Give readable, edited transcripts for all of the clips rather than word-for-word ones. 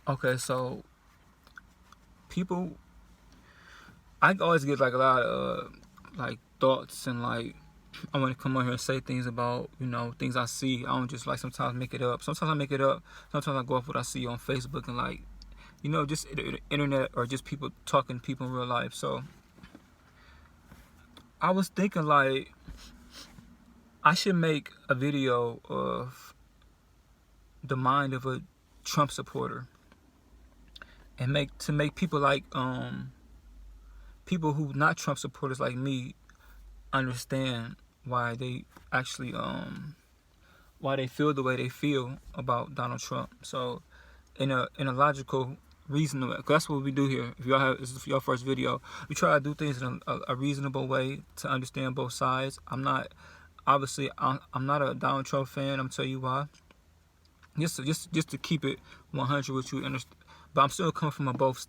Okay, so people, I always get like a lot of like thoughts and like I want to come on here and say things about, things I see. I don't just like sometimes make it up. Sometimes I make it up. Sometimes I go off what I see on Facebook and like, just internet or just people talking to people in real life. So I was thinking like I should make a video of the mind of a Trump supporter and make people like people who not Trump supporters like me understand why they actually why they feel the way they feel about Donald Trump. So in a logical, reasonable, cause that's what we do here. If y'all have, this is your first video, we try to do things in a reasonable way to understand both sides. I'm not not a Donald Trump fan. I'm gonna tell you why. Just to keep it 100 with you, understand. But I'm still coming from a both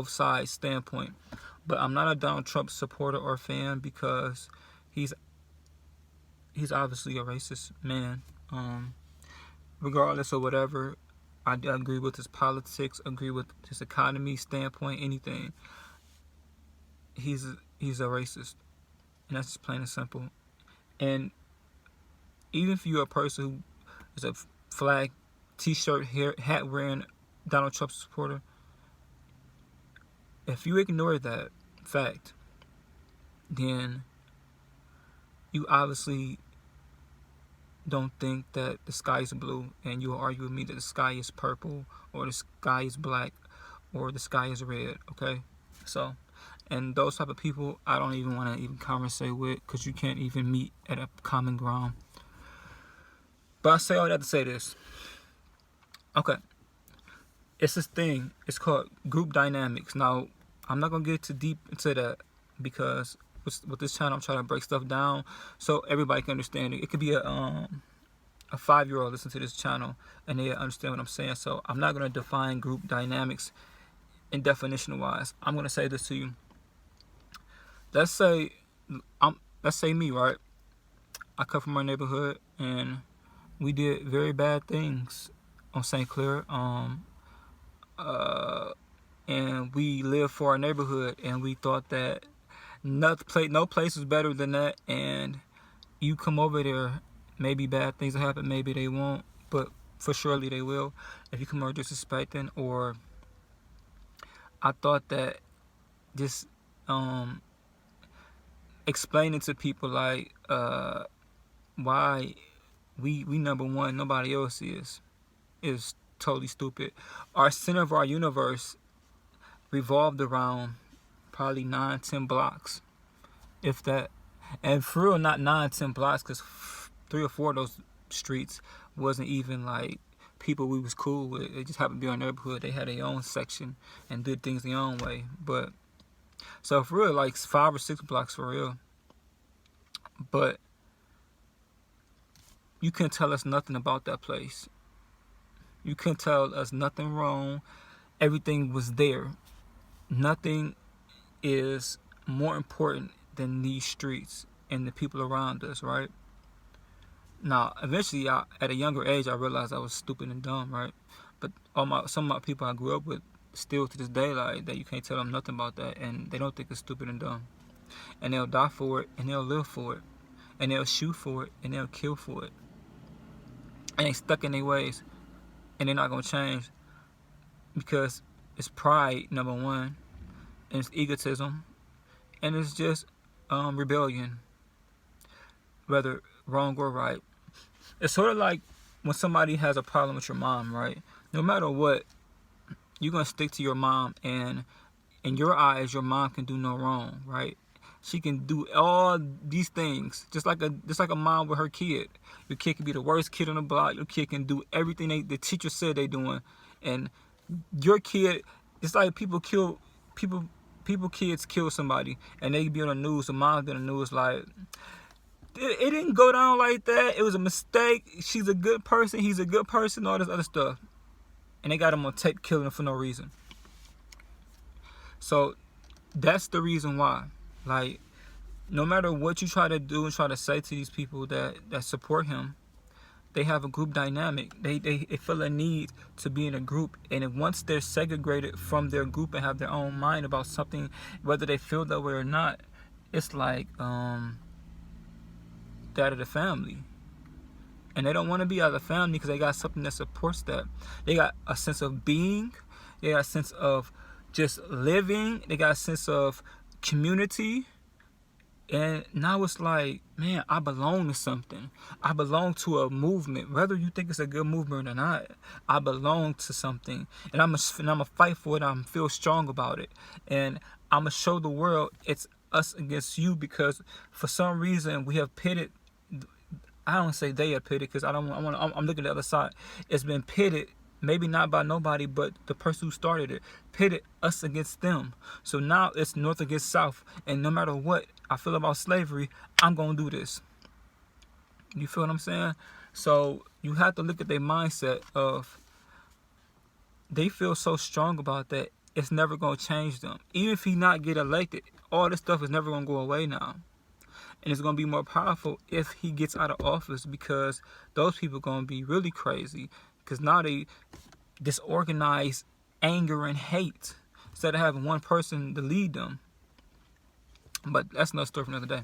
sides standpoint. But I'm not a Donald Trump supporter or fan because he's obviously a racist man. Regardless of whatever, I agree with his politics, agree with his economy standpoint, anything. He's a racist, and that's just plain and simple. And even if you're a person who is a flag, t-shirt, hat wearing Donald Trump supporter, if you ignore that fact, then you obviously don't think that the sky is blue, and you will argue with me that the sky is purple or the sky is black or the sky is red. Okay, so and those type of people I don't even want to even conversate with because you can't even meet at a common ground. But I say all that to say this. Okay, it's this thing. It's called group dynamics. Now I'm not gonna get too deep into that because with this channel I'm trying to break stuff down so everybody can understand it. It could be a 5-year-old listen to this channel and they understand what I'm saying. So I'm not gonna define group dynamics in definition wise. I'm gonna say this to you. Let's say me, right? I come from our neighborhood and we did very bad things on St. Clair. And we lived for our neighborhood, and we thought that no place was better than that. And you come over there, maybe bad things will happen, maybe they won't, but for surely they will. If you come over disrespecting, or I thought that just explaining to people like why we number one, nobody else is totally stupid. Our center of our universe revolved around probably 9-10 blocks, if that. And for real, not 9-10 blocks, because 3 or 4 of those streets wasn't even like people we was cool with. It just happened to be our neighborhood. They had their own section and did things their own way. But so for real, like 5 or 6 blocks for real. But you couldn't tell us nothing about that place. You couldn't tell us nothing wrong. Everything was there. Nothing is more important than these streets and the people around us, right? Now, eventually, at a younger age, I realized I was stupid and dumb, right? But some of my people I grew up with, still to this day, like that, you can't tell them nothing about that, and they don't think it's stupid and dumb. And they'll die for it, and they'll live for it, and they'll shoot for it, and they'll kill for it. And they stuck in their ways, and they're not gonna change because it's pride, number one, and it's egotism, and it's just rebellion, whether wrong or right. It's sort of like when somebody has a problem with your mom, right? No matter what, you're gonna stick to your mom, and in your eyes, your mom can do no wrong, right? She can do all these things, just like a mom with her kid. Your kid can be the worst kid on the block. Your kid can do everything the teacher said they doing, and your kid, it's like kids kill somebody, and they be on the news. The mom be on the news like, it didn't go down like that. It was a mistake. She's a good person. He's a good person. All this other stuff, and they got him on tape killing him for no reason. So that's the reason why. Like, no matter what you try to do and try to say to these people that support him, they have a group dynamic. They feel a need to be in a group, and if once they're segregated from their group and have their own mind about something, whether they feel that way or not, it's like that of the family. And they don't want to be out of the family because they got something that supports that. They got a sense of being. They got a sense of just living. They got a sense of community. And now it's like, man, I belong to something. I belong to a movement. Whether you think it's a good movement or not, I belong to something. And I'm gonna fight for it. I feel strong about it. And I'm going to show the world it's us against you, because for some reason we have pitted. I don't say they are pitted because I'm looking at the other side. It's been pitted, maybe not by nobody, but the person who started it pitted us against them. So now it's North against South, and no matter what I feel about slavery, I'm gonna do this. You feel what I'm saying? So you have to look at their mindset of, they feel so strong about that, it's never gonna change them. Even if he not get elected, all this stuff is never gonna go away now. And it's going to be more powerful if he gets out of office, because those people are going to be really crazy. Because now they disorganize anger and hate instead of having one person to lead them. But that's another story for another day.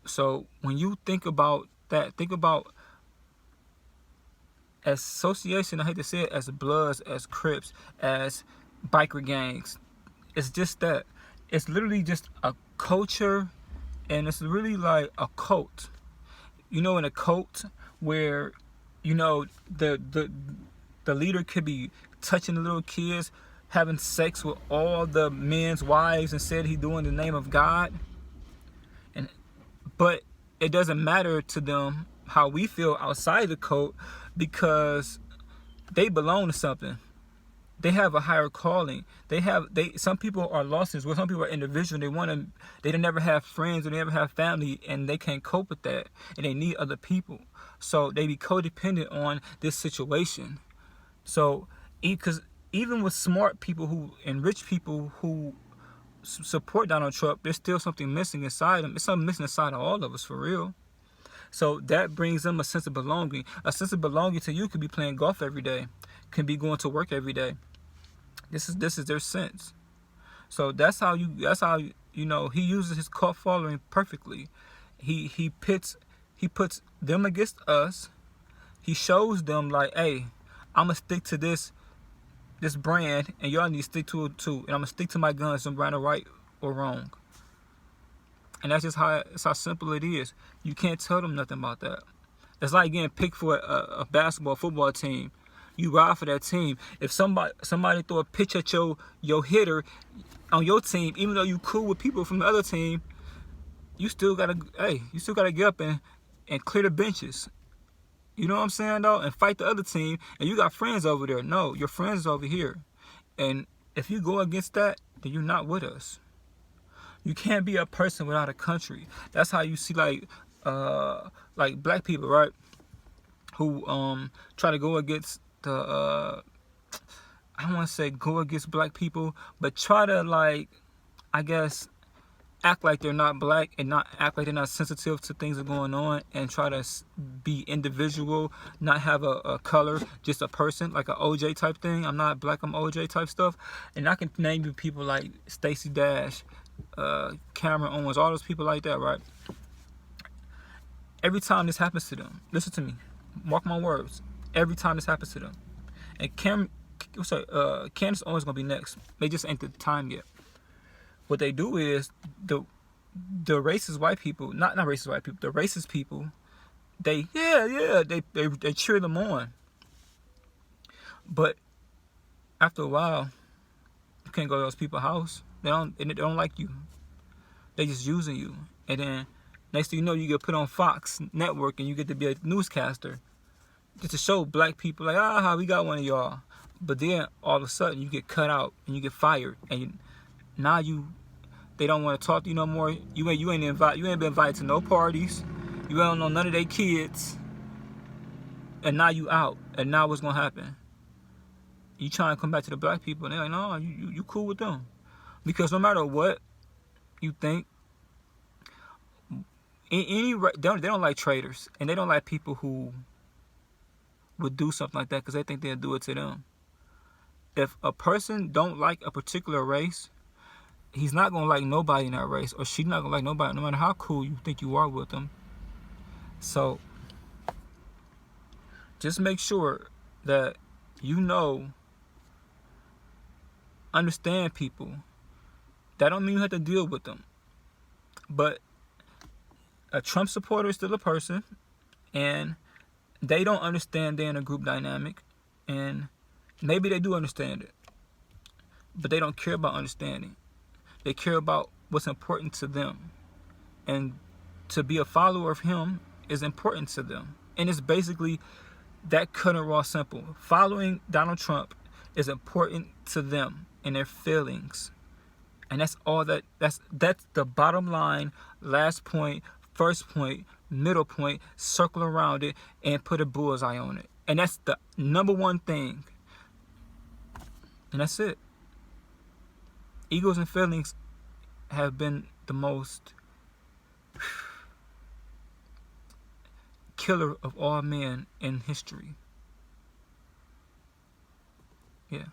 So when you think about that, think about association, I hate to say it, as Bloods, as Crips, as biker gangs. It's just that. It's literally just a culture. And it's really like a cult. You know, in a cult where, you know, the leader could be touching the little kids, having sex with all the men's wives, and said he doing the name of God. But it doesn't matter to them how we feel outside the cult, because they belong to something. They have a higher calling. Some people are lost as well. Some people are individual. They don't never have friends, or they never have family, and they can't cope with that, and they need other people. So they be codependent on this situation. So because even with smart people and rich people who support Donald Trump, there's still something missing inside them. It's something missing inside of all of us, for real. So that brings them a sense of belonging. A sense of belonging to you could be playing golf every day, can be going to work every day. This is their sense. So that's how you know he uses his cult following perfectly. He puts them against us. He shows them like, hey, I'm gonna stick to this brand, and y'all need to stick to it too. And I'm gonna stick to my guns, no matter right or wrong. And that's how simple it is. You can't tell them nothing about that. It's like getting picked for a basketball, football team. You ride for that team. If somebody throw a pitch at your hitter on your team, even though you cool with people from the other team, you still gotta get up and clear the benches. You know what I'm saying, though? And fight the other team. And you got friends over there. No, your friends is over here. And if you go against that, then you're not with us. You can't be a person without a country. That's how you see like black people, right? Who try to go against I don't want to say go against black people, but try to, like, I guess, act like they're not black and not act like they're not sensitive to things that are going on, and try to be individual, not have a color, just a person, like an OJ type thing. I'm not black, I'm OJ type stuff. And I can name you people like Stacey Dash, Cameron Owens, all those people like that, right? Every time this happens to them, listen to me, mark my words, every time this happens to them, and Candace Owens gonna be next. They just ain't the time yet. What they do is the racist white people, not racist white people, the racist people, they cheer them on. But after a while, you can't go to those people's house. They don't like you. They just using you. And then next thing you know, you get put on Fox Network and you get to be a newscaster, just to show black people like, we got one of y'all. But then all of a sudden you get cut out and you get fired, and now they don't want to talk to you no more. You ain't been invited to no parties. You don't know none of their kids, and now you out. And now what's gonna happen? You trying to come back to the black people, and they're like, no, you cool with them, because no matter what you think, they don't like traitors, and they don't like people who would do something like that because they think they'll do it to them. If a person don't like a particular race, he's not going to like nobody in that race, or she's not going to like nobody, no matter how cool you think you are with them. So just make sure that you understand people. That don't mean you have to deal with them. But a Trump supporter is still a person, and they don't understand they're in a group dynamic, and maybe they do understand it, but they don't care about understanding. They care about what's important to them, and to be a follower of him is important to them. And it's basically that cut and raw simple. Following Donald Trump is important to them and their feelings, and that's all that's the bottom line. Last point, first point, middle point, circle around it and put a bullseye on it. And that's the number one thing. And that's it. Egos and feelings have been the most killer of all men in history. Yeah.